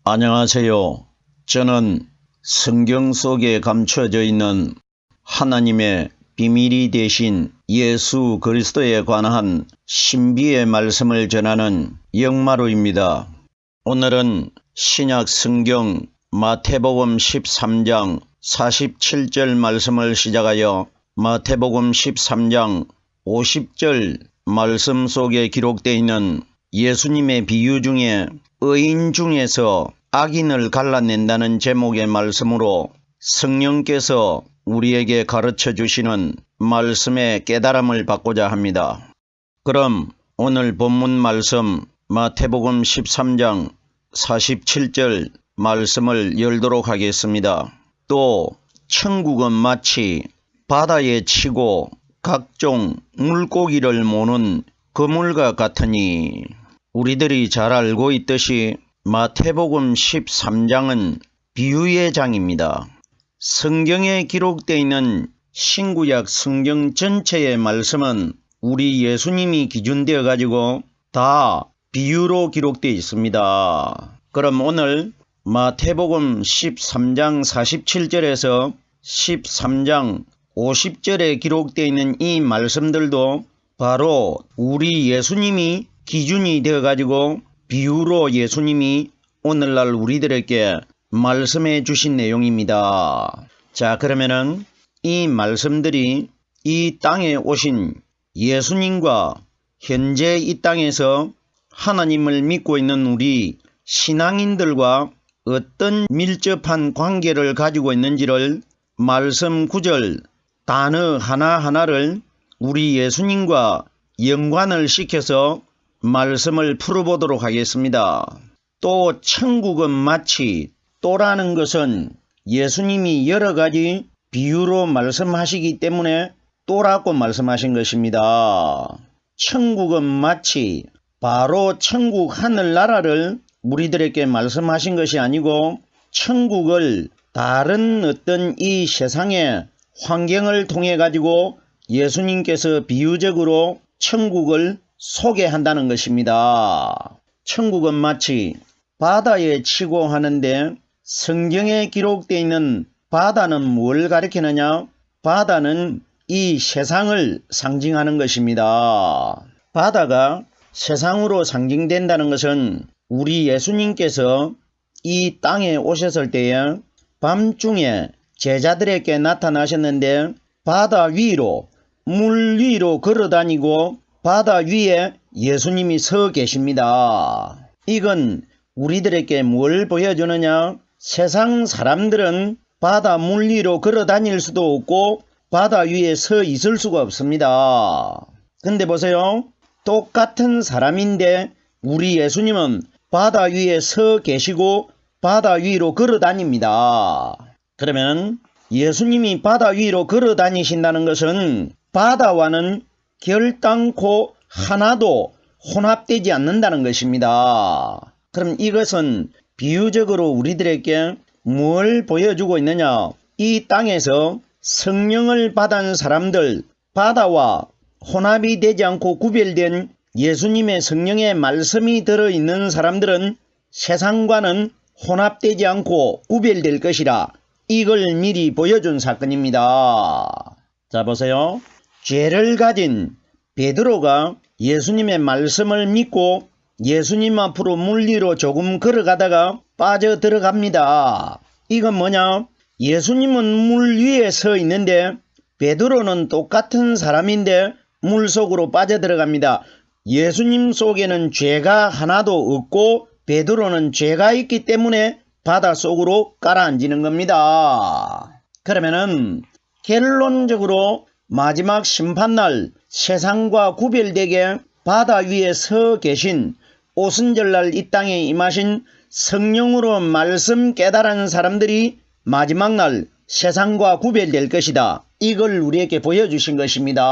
안녕하세요. 저는 성경 속에 감춰져 있는 하나님의 비밀이 되신 예수 그리스도에 관한 신비의 말씀을 전하는 영마루입니다. 오늘은 신약 성경 마태복음 13장 47절 말씀을 시작하여 마태복음 13장 50절 말씀 속에 기록되어 있는 예수님의 비유 중에 의인 중에서 악인을 갈라낸다는 제목의 말씀으로 성령께서 우리에게 가르쳐 주시는 말씀의 깨달음을 받고자 합니다. 그럼 오늘 본문 말씀 마태복음 13장 47절 말씀을 열도록 하겠습니다. 또 천국은 마치 바다에 치고 각종 물고기를 모는 그물과 같으니, 우리들이 잘 알고 있듯이 마태복음 13장은 비유의 장입니다. 성경에 기록되어 있는 신구약 성경 전체의 말씀은 우리 예수님이 기준되어 가지고 다 비유로 기록되어 있습니다. 그럼 오늘 마태복음 13장 47절에서 13장 50절에 기록되어 있는 이 말씀들도 바로 우리 예수님이 기준이 되어 가지고 비유로 예수님이 오늘날 우리들에게 말씀해 주신 내용입니다. 자, 그러면은 이 말씀들이 이 땅에 오신 예수님과 현재 이 땅에서 하나님을 믿고 있는 우리 신앙인들과 어떤 밀접한 관계를 가지고 있는지를 말씀 구절 단어 하나하나를 우리 예수님과 연관을 시켜서 말씀을 풀어보도록 하겠습니다. 또 천국은 마치, 또라는 것은 예수님이 여러 가지 비유로 말씀하시기 때문에 또라고 말씀하신 것입니다. 천국은 마치 바로 천국 하늘나라를 우리들에게 말씀하신 것이 아니고, 천국을 다른 어떤 이 세상의 환경을 통해 가지고 예수님께서 비유적으로 천국을 소개한다는 것입니다. 천국은 마치 바다에 치고 하는데, 성경에 기록되어 있는 바다는 뭘 가리키느냐? 바다는 이 세상을 상징하는 것입니다. 바다가 세상으로 상징된다는 것은 우리 예수님께서 이 땅에 오셨을 때에 밤중에 제자들에게 나타나셨는데, 바다 위로, 물 위로 걸어다니고 바다 위에 예수님이 서 계십니다. 이건 우리들에게 뭘 보여주느냐? 세상 사람들은 바다 물 위로 걸어 다닐 수도 없고 바다 위에 서 있을 수가 없습니다. 근데 보세요. 똑같은 사람인데 우리 예수님은 바다 위에 서 계시고 바다 위로 걸어 다닙니다. 그러면 예수님이 바다 위로 걸어 다니신다는 것은 바다와는 결단코 하나도 혼합되지 않는다는 것입니다. 그럼 이것은 비유적으로 우리들에게 뭘 보여주고 있느냐? 이 땅에서 성령을 받은 사람들, 바다와 혼합이 되지 않고 구별된 예수님의 성령의 말씀이 들어있는 사람들은 세상과는 혼합되지 않고 구별될 것이라, 이걸 미리 보여준 사건입니다. 자, 보세요. 죄를 가진 베드로가 예수님의 말씀을 믿고 예수님 앞으로 물 위로 조금 걸어가다가 빠져 들어갑니다. 이건 뭐냐? 예수님은 물 위에 서 있는데 베드로는 똑같은 사람인데 물 속으로 빠져 들어갑니다. 예수님 속에는 죄가 하나도 없고 베드로는 죄가 있기 때문에 바다 속으로 가라앉는 겁니다. 그러면은 결론적으로 마지막 심판날 세상과 구별되게 바다 위에 서 계신 오순절날 이 땅에 임하신 성령으로 말씀 깨달은 사람들이 마지막 날 세상과 구별될 것이다. 이걸 우리에게 보여주신 것입니다.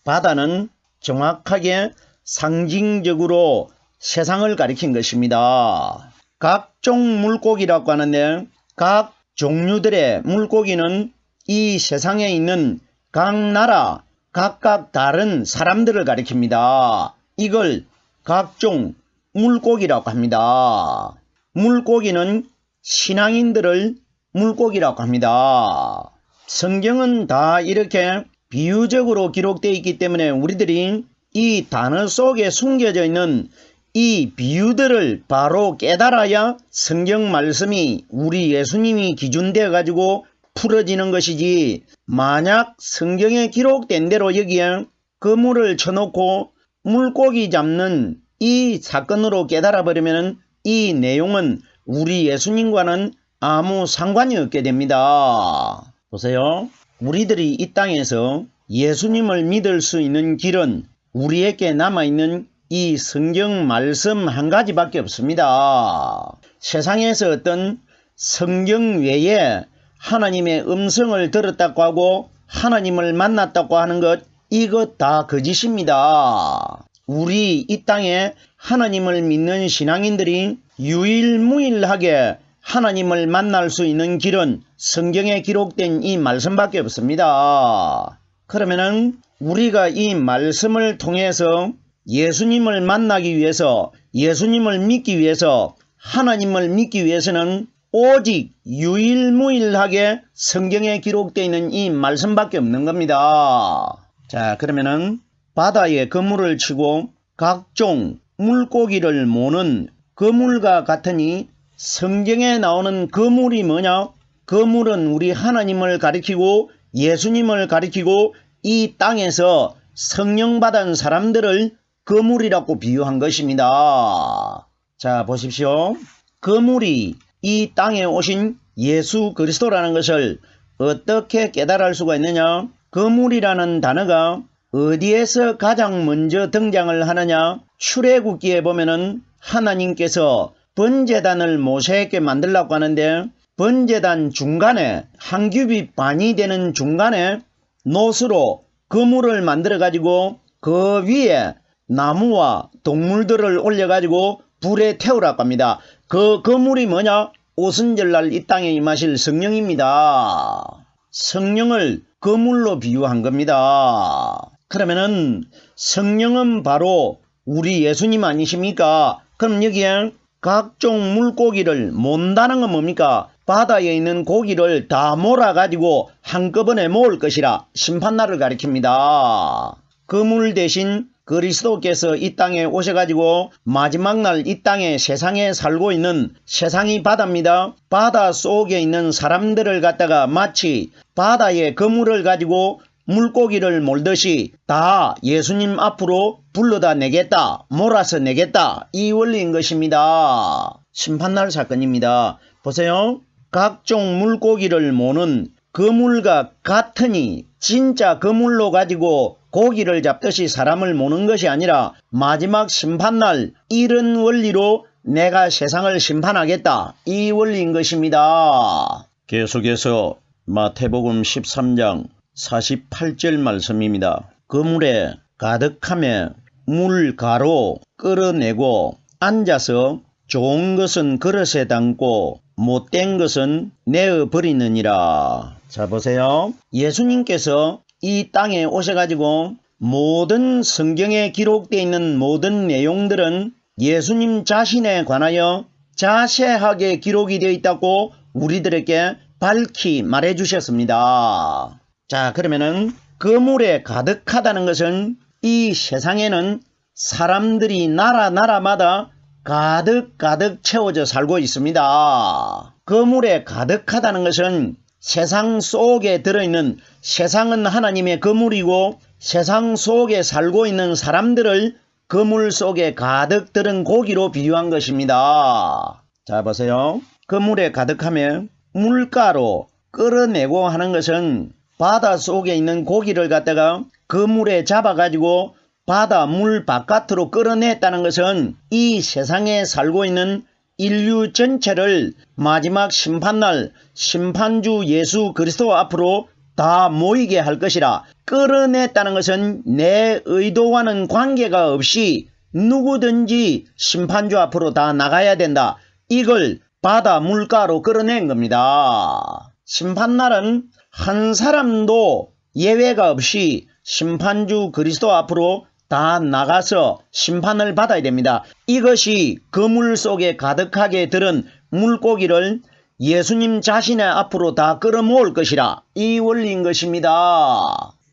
바다는 정확하게 상징적으로 세상을 가리킨 것입니다. 각종 물고기라고 하는데, 각 종류들의 물고기는 이 세상에 있는 각 나라 각각 다른 사람들을 가리킵니다. 이걸 각종 물고기라고 합니다. 물고기는 신앙인들을 물고기라고 합니다. 성경은 다 이렇게 비유적으로 기록되어 있기 때문에 우리들이 이 단어 속에 숨겨져 있는 이 비유들을 바로 깨달아야 성경 말씀이 우리 예수님이 기준되어 가지고 풀어지는 것이지, 만약 성경에 기록된 대로 여기에 그물을 쳐놓고 물고기 잡는 이 사건으로 깨달아 버리면 이 내용은 우리 예수님과는 아무 상관이 없게 됩니다. 보세요. 우리들이 이 땅에서 예수님을 믿을 수 있는 길은 우리에게 남아있는 이 성경 말씀 한 가지밖에 없습니다. 세상에서 어떤 성경 외에 하나님의 음성을 들었다고 하고 하나님을 만났다고 하는 것, 이것 다 거짓입니다. 우리 이 땅에 하나님을 믿는 신앙인들이 유일무이하게 하나님을 만날 수 있는 길은 성경에 기록된 이 말씀밖에 없습니다. 그러면은 우리가 이 말씀을 통해서 예수님을 만나기 위해서, 예수님을 믿기 위해서, 하나님을 믿기 위해서는 오직 유일무이하게 성경에 기록되어 있는 이 말씀밖에 없는 겁니다. 자, 그러면은 바다에 그물을 치고 각종 물고기를 모는 그물과 같으니 성경에 나오는 그물이 뭐냐? 그물은 우리 하나님을 가리키고 예수님을 가리키고 이 땅에서 성령 받은 사람들을 그물이라고 비유한 것입니다. 자, 보십시오. 그물이 이 땅에 오신 예수 그리스도라는 것을 어떻게 깨달을 수가 있느냐? 그물이라는 단어가 어디에서 가장 먼저 등장을 하느냐? 출애굽기에 보면은 하나님께서 번제단을 모세에게 만들라고 하는데, 번제단 중간에 한 규빗 반이 되는 중간에 놋으로 그물을 만들어 가지고 그 위에 나무와 동물들을 올려 가지고 불에 태우라고 합니다. 그 그물이 뭐냐? 오순절날 이 땅에 임하실 성령입니다. 성령을 그물로 비유한 겁니다. 그러면은 성령은 바로 우리 예수님 아니십니까? 그럼 여기에 각종 물고기를 몬다는 건 뭡니까? 바다에 있는 고기를 다 몰아가지고 한꺼번에 모을 것이라 심판날을 가리킵니다. 그물 대신 그리스도께서 이 땅에 오셔가지고 마지막 날 이 땅에 세상에 살고 있는, 세상이 바다입니다. 바다 속에 있는 사람들을 갖다가 마치 바다에 그물을 가지고 물고기를 몰듯이 다 예수님 앞으로 불러다 내겠다, 몰아서 내겠다, 이 원리인 것입니다. 심판날 사건입니다. 보세요. 각종 물고기를 모는 그물과 같으니 진짜 그물로 가지고 고기를 잡듯이 사람을 모는 것이 아니라 마지막 심판날 이런 원리로 내가 세상을 심판하겠다, 이 원리인 것입니다. 계속해서 마태복음 13장 48절 말씀입니다. 그물에 가득함에 물가로 끌어내고 앉아서 좋은 것은 그릇에 담고 못된 것은 내어버리느니라. 자, 보세요. 예수님께서 이 땅에 오셔가지고 모든 성경에 기록되어 있는 모든 내용들은 예수님 자신에 관하여 자세하게 기록이 되어 있다고 우리들에게 밝히 말해 주셨습니다. 자, 그러면은 그물에 가득하다는 것은 이 세상에는 사람들이 나라마다 가득 채워져 살고 있습니다. 그물에 가득하다는 것은 세상 속에 들어있는, 세상은 하나님의 그물이고 세상 속에 살고 있는 사람들을 그물 속에 가득 들은 고기로 비유한 것입니다. 자, 보세요. 그물에 가득하면 물가로 끌어내고 하는 것은 바다 속에 있는 고기를 갖다가 그물에 잡아가지고 바다 물 바깥으로 끌어냈다는 것은 이 세상에 살고 있는 인류 전체를 마지막 심판날 심판주 예수 그리스도 앞으로 다 모이게 할 것이라. 끌어냈다는 것은 내 의도와는 관계가 없이 누구든지 심판주 앞으로 다 나가야 된다. 이걸 바다 물가로 끌어낸 겁니다. 심판날은 한 사람도 예외가 없이 심판주 그리스도 앞으로 다 나가서 심판을 받아야 됩니다. 이것이 그물 속에 가득하게 들은 물고기를 예수님 자신의 앞으로 다 끌어모을 것이라 이 원리인 것입니다.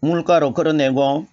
물가로 끌어내고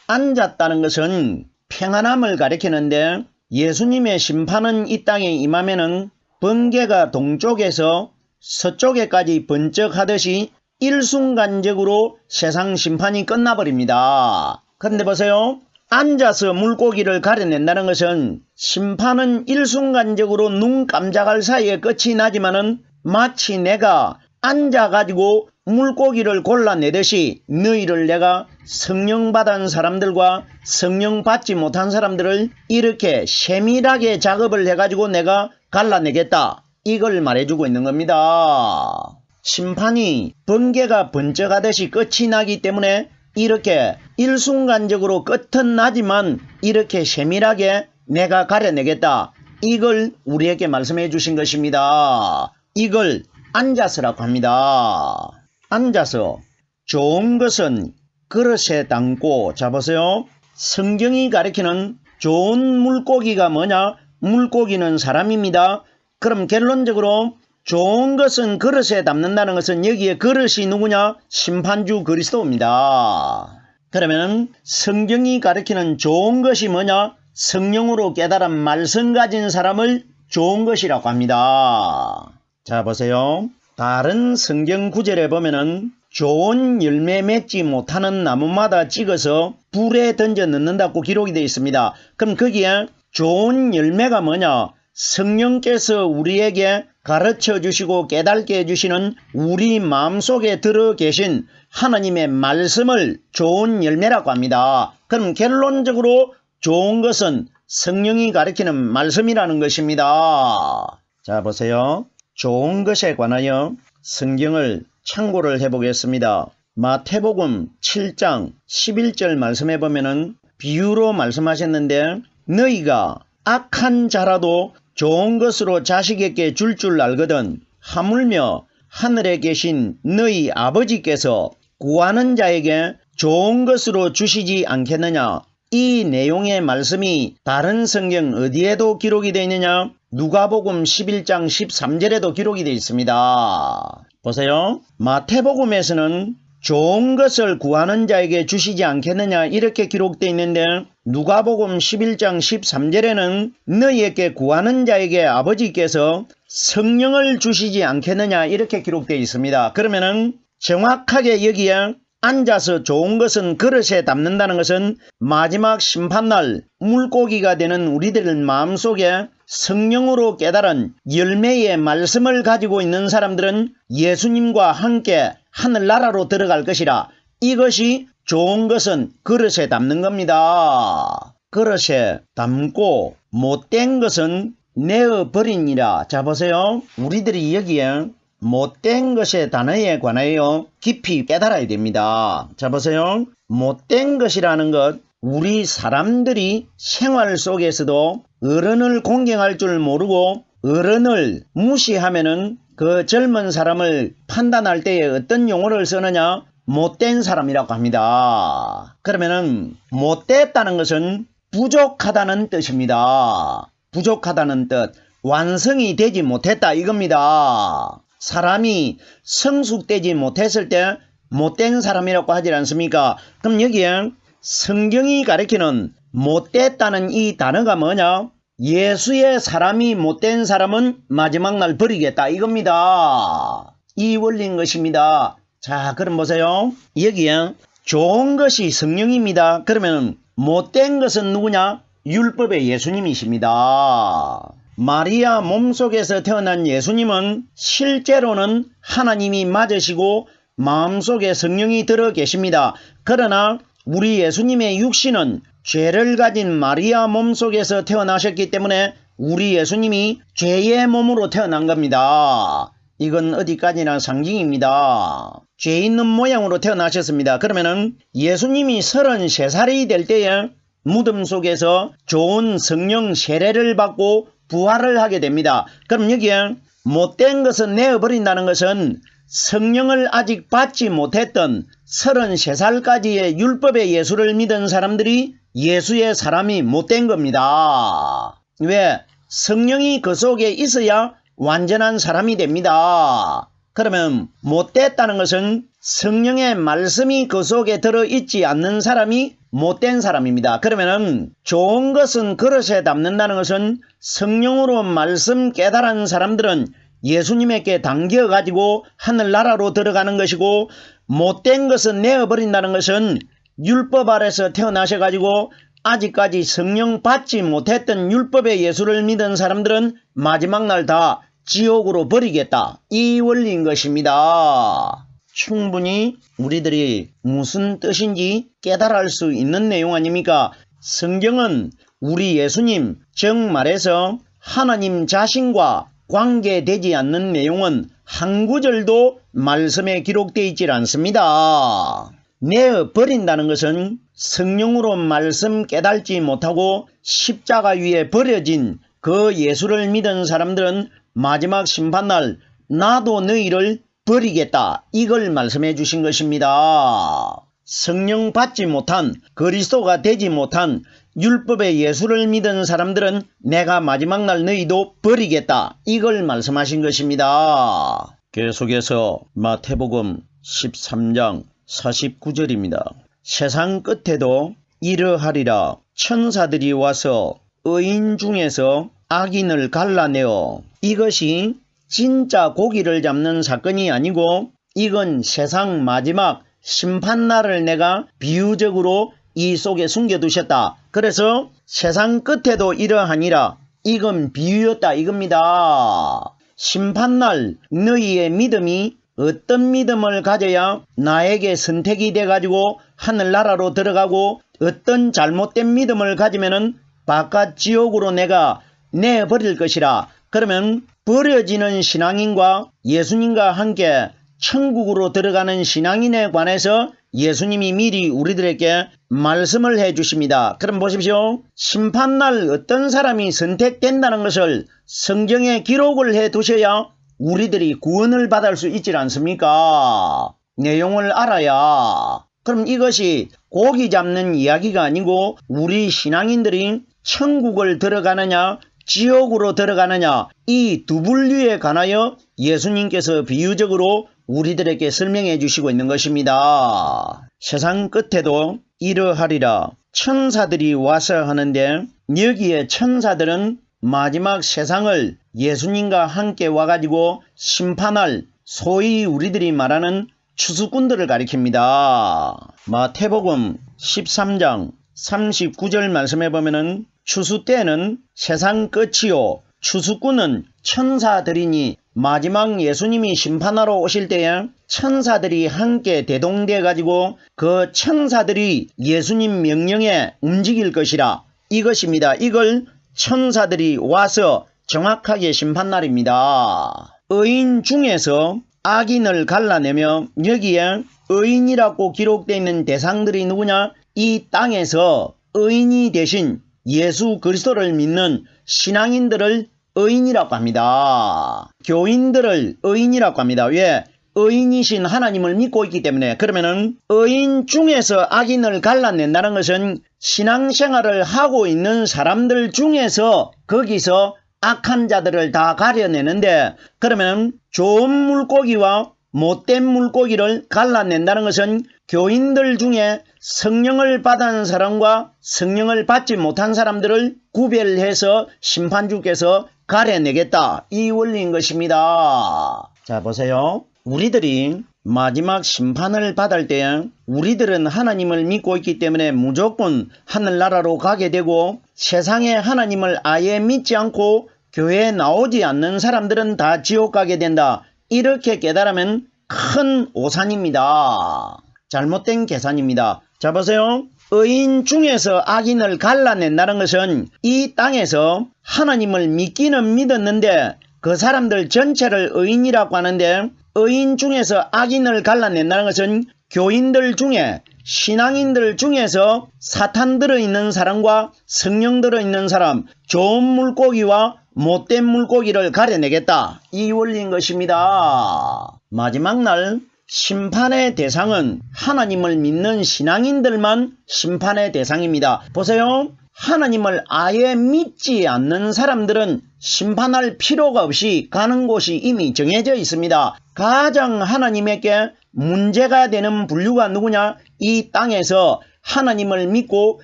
앉았다는 것은 평안함을 가리키는데 예수님의 심판은 이 땅에 임하면은 번개가 동쪽에서 서쪽에까지 번쩍하듯이 일순간적으로 세상 심판이 끝나버립니다. 그런데 보세요. 앉아서 물고기를 가려낸다는 것은 심판은 일순간적으로 눈 깜짝할 사이에 끝이 나지만은 마치 내가 앉아가지고 물고기를 골라내듯이 너희를 내가 성령 받은 사람들과 성령 받지 못한 사람들을 이렇게 세밀하게 작업을 해가지고 내가 갈라내겠다. 이걸 말해주고 있는 겁니다. 심판이 번개가 번쩍하듯이 끝이 나기 때문에 이렇게 일순간적으로 끝은 나지만 이렇게 세밀하게 내가 가려내겠다. 이걸 우리에게 말씀해 주신 것입니다. 이걸 앉아서라고 합니다. 앉아서 좋은 것은 그릇에 담고, 자 보세요. 성경이 가리키는 좋은 물고기가 뭐냐? 물고기는 사람입니다. 그럼 결론적으로 좋은 것은 그릇에 담는다는 것은 여기에 그릇이 누구냐? 심판주 그리스도입니다. 그러면 성경이 가리키는 좋은 것이 뭐냐? 성령으로 깨달은 말씀 가진 사람을 좋은 것이라고 합니다. 자 보세요. 다른 성경 구절에 보면은 좋은 열매 맺지 못하는 나무마다 찍어서 불에 던져 넣는다고 기록이 되어 있습니다. 그럼 거기에 좋은 열매가 뭐냐? 성령께서 우리에게 가르쳐 주시고 깨닫게 해주시는 우리 마음속에 들어 계신 하나님의 말씀을 좋은 열매라고 합니다. 그럼 결론적으로 좋은 것은 성령이 가르치는 말씀이라는 것입니다. 자 보세요. 좋은 것에 관하여 성경을 참고를 해보겠습니다. 마태복음 7장 11절 말씀해 보면은 비유로 말씀하셨는데 너희가 악한 자라도 좋은 것으로 자식에게 줄 줄 알거든 하물며 하늘에 계신 너희 아버지께서 구하는 자에게 좋은 것으로 주시지 않겠느냐. 이 내용의 말씀이 다른 성경 어디에도 기록이 되어 있느냐? 누가복음 11장 13절에도 기록이 되어 있습니다. 보세요. 마태복음에서는 좋은 것을 구하는 자에게 주시지 않겠느냐 이렇게 기록되어 있는데 누가복음 11장 13절에는 너희에게 구하는 자에게 아버지께서 성령을 주시지 않겠느냐 이렇게 기록되어 있습니다. 그러면은 정확하게 여기에 앉아서 좋은 것은 그릇에 담는다는 것은 마지막 심판날 물고기가 되는 우리들 마음속에 성령으로 깨달은 열매의 말씀을 가지고 있는 사람들은 예수님과 함께 하늘나라로 들어갈 것이라. 이것이 좋은 것은 그릇에 담는 겁니다. 그릇에 담고 못된 것은 내어버리니라. 자 보세요. 우리들이 여기에 못된 것의 단어에 관하여 깊이 깨달아야 됩니다. 자 보세요. 못된 것이라는 것, 우리 사람들이 생활 속에서도 어른을 공경할 줄 모르고 어른을 무시하면은 그 젊은 사람을 판단할 때에 어떤 용어를 쓰느냐? 못된 사람이라고 합니다. 그러면은 못됐다는 것은 부족하다는 뜻입니다. 부족하다는 뜻, 완성이 되지 못했다 이겁니다. 사람이 성숙되지 못했을 때 못된 사람이라고 하지 않습니까? 그럼 여기에 성경이 가리키는 못됐다는 이 단어가 뭐냐? 예수의 사람이 못된 사람은 마지막 날 버리겠다 이겁니다. 이 원리인 것입니다. 자 그럼 보세요. 여기에 좋은 것이 성령입니다. 그러면 못된 것은 누구냐? 율법의 예수님이십니다. 마리아 몸속에서 태어난 예수님은 실제로는 하나님이 맞으시고 마음속에 성령이 들어 계십니다. 그러나 우리 예수님의 육신은 죄를 가진 마리아 몸속에서 태어나셨기 때문에 우리 예수님이 죄의 몸으로 태어난 겁니다. 이건 어디까지나 상징입니다. 죄 있는 모양으로 태어나셨습니다. 그러면은 예수님이 33살이 될 때에 무덤 속에서 좋은 성령 세례를 받고 부활을 하게 됩니다. 그럼 여기에 못된 것은 내어버린다는 것은 성령을 아직 받지 못했던 33살까지의 율법의 예수를 믿은 사람들이 예수의 사람이 못된 겁니다. 왜? 성령이 그 속에 있어야 완전한 사람이 됩니다. 그러면 못됐다는 것은 성령의 말씀이 그 속에 들어있지 않는 사람이 못된 사람입니다. 그러면 좋은 것은 그릇에 담는다는 것은 성령으로 말씀 깨달은 사람들은 예수님에게 당겨가지고 하늘나라로 들어가는 것이고, 못된 것은 내어버린다는 것은 율법 아래서 태어나셔가지고 아직까지 성령 받지 못했던 율법의 예수를 믿은 사람들은 마지막 날 다 지옥으로 버리겠다, 이 원리인 것입니다. 충분히 우리들이 무슨 뜻인지 깨달을 수 있는 내용 아닙니까? 성경은 우리 예수님, 즉 말해서 하나님 자신과 관계되지 않는 내용은 한 구절도 말씀에 기록되어 있질 않습니다. 내어버린다는 것은 성령으로 말씀 깨달지 못하고 십자가 위에 버려진 그 예수를 믿은 사람들은 마지막 심판날 나도 너희를 버리겠다, 이걸 말씀해 주신 것입니다. 성령 받지 못한, 그리스도가 되지 못한 율법의 예수를 믿은 사람들은 내가 마지막 날 너희도 버리겠다, 이걸 말씀하신 것입니다. 계속해서 마태복음 13장 49절입니다. 세상 끝에도 이러하리라. 천사들이 와서 의인 중에서 악인을 갈라내어. 이것이 진짜 고기를 잡는 사건이 아니고 이건 세상 마지막 심판날을 내가 비유적으로 이 속에 숨겨두셨다. 그래서 세상 끝에도 이러하니라. 이건 비유였다 이겁니다. 심판날 너희의 믿음이 어떤 믿음을 가져야 나에게 선택이 돼가지고 하늘나라로 들어가고, 어떤 잘못된 믿음을 가지면은 바깥 지옥으로 내가 내버릴 것이라. 그러면 버려지는 신앙인과 예수님과 함께 천국으로 들어가는 신앙인에 관해서 예수님이 미리 우리들에게 말씀을 해 주십니다. 그럼 보십시오. 심판날 어떤 사람이 선택된다는 것을 성경에 기록을 해 두셔야 우리들이 구원을 받을 수 있지 않습니까? 내용을 알아야. 그럼 이것이 고기 잡는 이야기가 아니고 우리 신앙인들이 천국을 들어가느냐 지옥으로 들어가느냐, 이 두 분류에 관하여 예수님께서 비유적으로 우리들에게 설명해 주시고 있는 것입니다. 세상 끝에도 이러하리라. 천사들이 와서 하는데, 여기에 천사들은 마지막 세상을 예수님과 함께 와가지고 심판할, 소위 우리들이 말하는 추수꾼들을 가리킵니다. 마태복음 13장 39절 말씀해 보면은 추수 때는 세상 끝이요 추수꾼은 천사들이니, 마지막 예수님이 심판하러 오실 때에 천사들이 함께 대동돼 가지고 그 천사들이 예수님 명령에 움직일 것이라, 이것입니다. 이걸 천사들이 와서 정확하게 심판날입니다. 의인 중에서 악인을 갈라내며, 여기에 의인이라고 기록되어 있는 대상들이 누구냐? 이 땅에서 의인이 되신 예수 그리스도를 믿는 신앙인들을 의인이라고 합니다. 교인들을 의인이라고 합니다. 왜? 의인이신 하나님을 믿고 있기 때문에. 그러면은 의인 중에서 악인을 갈라낸다는 것은 신앙생활을 하고 있는 사람들 중에서 거기서 악한 자들을 다 가려내는데, 그러면 좋은 물고기와 못된 물고기를 갈라낸다는 것은 교인들 중에 성령을 받은 사람과 성령을 받지 못한 사람들을 구별해서 심판주께서 가려내겠다, 이 원리인 것입니다. 자, 보세요. 우리들이 마지막 심판을 받을 때 우리들은 하나님을 믿고 있기 때문에 무조건 하늘나라로 가게 되고, 세상에 하나님을 아예 믿지 않고 교회에 나오지 않는 사람들은 다 지옥 가게 된다, 이렇게 깨달으면 큰 오산입니다. 잘못된 계산입니다. 자, 보세요. 의인 중에서 악인을 갈라낸다는 것은 이 땅에서 하나님을 믿기는 믿었는데 그 사람들 전체를 의인이라고 하는데, 의인 중에서 악인을 갈라낸다는 것은 교인들 중에, 신앙인들 중에서 사탄 들어있는 사람과 성령 들어있는 사람, 좋은 물고기와 못된 물고기를 가려내겠다. 이 원리인 것입니다. 마지막 날 심판의 대상은 하나님을 믿는 신앙인들만 심판의 대상입니다. 보세요. 하나님을 아예 믿지 않는 사람들은 심판할 필요가 없이 가는 곳이 이미 정해져 있습니다. 가장 하나님에게 문제가 되는 분류가 누구냐? 이 땅에서 하나님을 믿고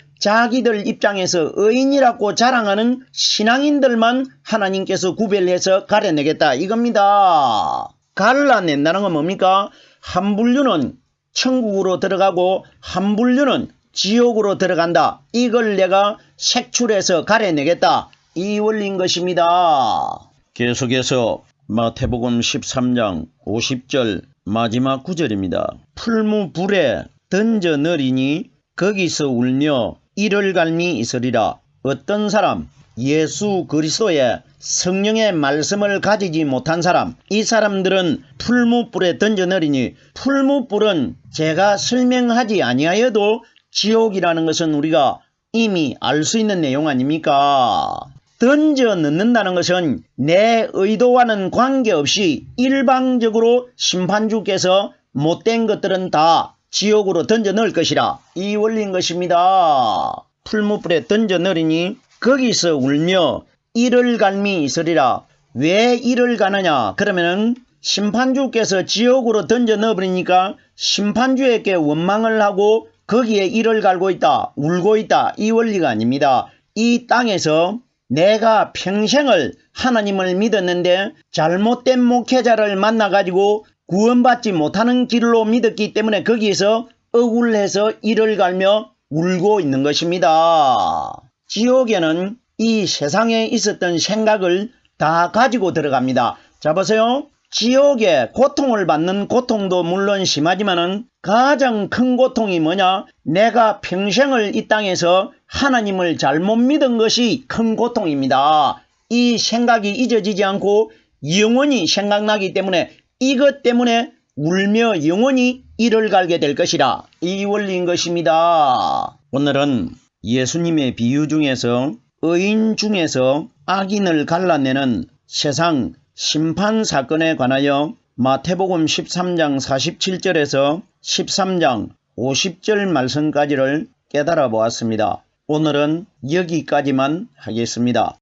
자기들 입장에서 의인이라고 자랑하는 신앙인들만 하나님께서 구별해서 가려내겠다 이겁니다. 갈라낸다는 건 뭡니까? 한 분류는 천국으로 들어가고 한 분류는 지옥으로 들어간다. 이걸 내가 색출해서 가려내겠다. 이 원리인 것입니다. 계속해서 마태복음 13장 50절 마지막 구절입니다. 풀무불에 던져 넣으리니 거기서 울며 이를 갈미 있으리라. 어떤 사람? 예수 그리스도의 성령의 말씀을 가지지 못한 사람, 이 사람들은 풀무불에 던져 넣으리니, 풀무불은 제가 설명하지 아니하여도 지옥이라는 것은 우리가 이미 알 수 있는 내용 아닙니까? 던져 넣는다는 것은 내 의도와는 관계없이 일방적으로 심판주께서 못된 것들은 다 지옥으로 던져 넣을 것이라. 이 원리인 것입니다. 풀무불에 던져 넣으리니 거기서 울며 이를 갈미 있으리라. 왜 이를 가느냐? 그러면은 심판주께서 지옥으로 던져 넣어버리니까 심판주에게 원망을 하고 거기에 이를 갈고 있다, 울고 있다. 이 원리가 아닙니다. 이 땅에서 내가 평생을 하나님을 믿었는데 잘못된 목회자를 만나가지고 구원받지 못하는 길로 믿었기 때문에 거기에서 억울해서 이를 갈며 울고 있는 것입니다. 지옥에는 이 세상에 있었던 생각을 다 가지고 들어갑니다. 자 보세요. 지옥에 고통을 받는 고통도 물론 심하지만은 가장 큰 고통이 뭐냐? 내가 평생을 이 땅에서 하나님을 잘못 믿은 것이 큰 고통입니다. 이 생각이 잊어지지 않고 영원히 생각나기 때문에 이것 때문에 울며 영원히 이를 갈게 될 것이라. 이 원리인 것입니다. 오늘은 예수님의 비유 중에서 의인 중에서 악인을 갈라내는 세상 심판 사건에 관하여 마태복음 13장 47절에서 13장 50절 말씀까지를 깨달아 보았습니다. 오늘은 여기까지만 하겠습니다.